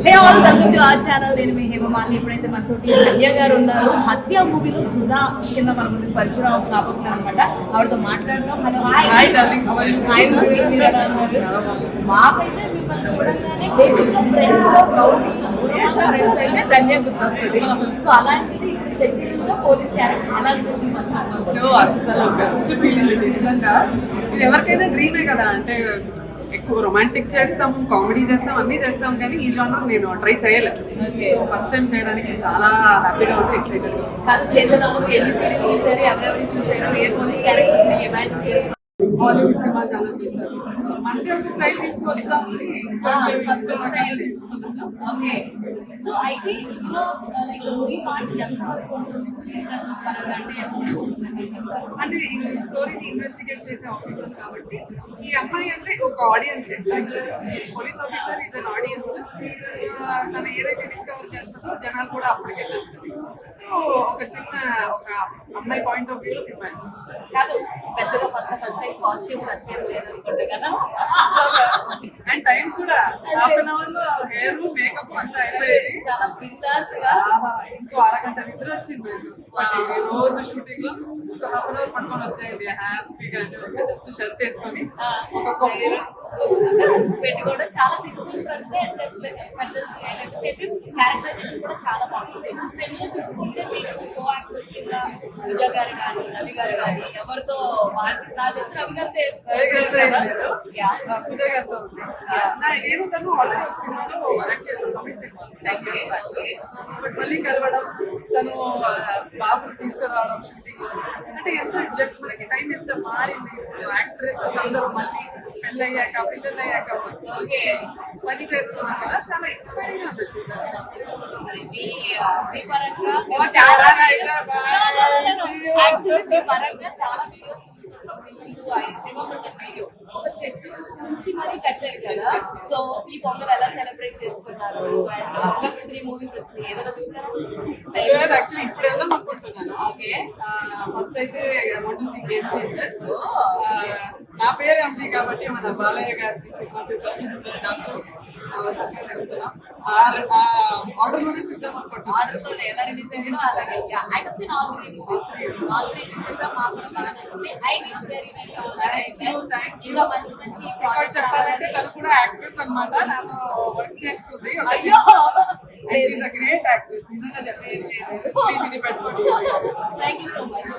Hey all welcome to our channel. నేను మీ హేమమాలిని. ఇప్పుడైతే మనతోటి ధన్య గారు ఉన్నారు. హత్య మూవీలో సుధా కింద మన ముందుకు పరిచయం కాబోతున్నారు అనమాట. ఆవిడతో మాట్లాడదాం. Hello, hi darling, how are you? I am doing. మీరు ఎలా ఉన్నారు? మాకైతే మిమ్మల్ని చూడగానే బేసిక్గా ఫ్రెండ్స్ లో గౌరీ ఫ్రెండ్స్ అయితే ధన్య గుర్తొస్తుంది. సో అలాంటిది ఇప్పుడు సెటిల్ గా పోలీస్ క్యారెక్టర్ ఎలా అనిపిస్తుంది? సో అస్సలు బెస్ట్ ఫీలింగ్ ఇది నిజంగా. ఇది ఎవరికైనా డ్రీమే కదా. అంటే ఎక్కువ రొమాంటిక్ చేస్తాం, కామెడీ చేస్తాం, అన్నీ చేస్తాం, కానీ ఈ జానర్ నేను ట్రై చేయలేదు. సో ఫస్ట్ టైం చేయడానికి చాలా హ్యాపీగా ఉంది, ఎక్సైటెడ్. కాదు, చేసేటప్పుడు ఎన్ని సీరియల్స్ చూసారు, ఎవరెవరిని చూసారు, ఏ పోలీస్ క్యారెక్టర్ ని ఇమాజిన్ చేస్తారు? హాలీవుడ్ సినిమా చాలా చూసారు. మనకి ఒక స్టైల్ తీసుకువద్దాం, కొత్త స్టైల్ తీసుకున్నాం. ఓకే, సో అయితే ఇందులో లైక్ మీ పార్ట్ ఎంత వరకు ఉంటుంది? స్క్రీన్ ప్రెసెన్స్ పరంగా అంటే అంటే ఈ స్టోరీని ఇన్వెస్టిగేట్ చేసే ఆఫీసర్ కాబట్టి ఈ అమ్మాయి అంటే ఒక audience. Police officer is an audience. తను ఏదైతే డిస్కవర్ చేస్తుందో జనాలు కూడా అప్పటికే తెలుస్తుంది. సో ఒక చిన్న ఒక అమ్మాయి పాయింట్ ఆఫ్ వ్యూ సినిమా. కాదు, పెద్దగా ఫస్ట్ టైం కాస్ట్యూమ్ నచ్చేది లేదనుకుంటే కదా. అండ్ టైం కూడా హాఫ్ అన్ అవర్ లో హెయిర్ మేకప్ అంతా అయిపోయేది. చాలా బిందాస్ గా ఇంకో అరగంట నిద్ర వచ్చింది రోజు షూటింగ్ లో. ఒక హాఫ్ అన్ అవర్ పట్టుకొని వచ్చేయండి హ్యాపీగా. జస్ట్ షర్ట్ వేసుకొని ఒక పెట్టుకోవడం చాలా సింపుల్ డ్రెస్ అండ్ క్యారెక్టరైజేషన్ కూడా చాలా బాగుంటుంది. సో ఇందులో చూసుకుంటే మీకు కో యాక్టర్స్ కింద పూజ గారు కానీ రవి గారు కానీ ఎవరితో నాకు తెలిసి రవి గారితో పూజ గారితో ఉంది. నేను తను ఆల్రెడీ ఒక సినిమాలో వర్క్ చేశాను, తమిళ సినిమా. బట్ మళ్ళీ కలవడం, తను బాబుని తీసుకురావడం షూటింగ్ అంటే ఎంత జస్ట్ మనకి టైం ఎంత మారింది. యాక్ట్రెసెస్ అందరూ మళ్ళీ పెళ్ళయ్యాక పిల్లలు అయ్యాక పని చేస్తున్నారు కదా, చాలా ఇన్స్పైరింగ్ గా ఉంది చూడడానికి. చాలా వీడియోస్ చూస్తున్నాం. వీడియో ఒక చెట్టు నుంచి మరీ కట్టారు కదా. సో ఈ పొంగల్ ఎలా సెలబ్రేట్ చేసుకున్నారు? అండ్ 3 మూవీస్ వచ్చినాయి, ఏదైనా చూసారా? యాక్చువల్లీ ఇప్పుడు వెళ్దాం అనుకుంటున్నాను. ఓకే, ఫస్ట్ అయితే గేమ్ చేంజర్. నా పేరే ఉంది కాబట్టి మన బాలయ్య గారి సినిమా చూద్దాం. ఆర్డర్ లోనే చూద్దాం అనుకుంటున్నాను. ఆర్డర్ లోనే ఎలా రిలీజ్ అయిందో అలాగే. I have seen all 3 movies. All 3 చూసేసా. మాకు కూడా బాగా నచ్చింది. I wish very very all the best. ఇంకా మంచి మంచి ప్రాజెక్ట్స్ చెప్పాలంటే తను కూడా యాక్ట్రెస్ అన్నమాట. నాతో వర్క్ చేస్తుంది. గ్రేట్ యాక్ట్రెస్ నిజంగా చెప్పలేదు. ప్లీజ్ ఇది పెట్టుకోండి. Thank you so much.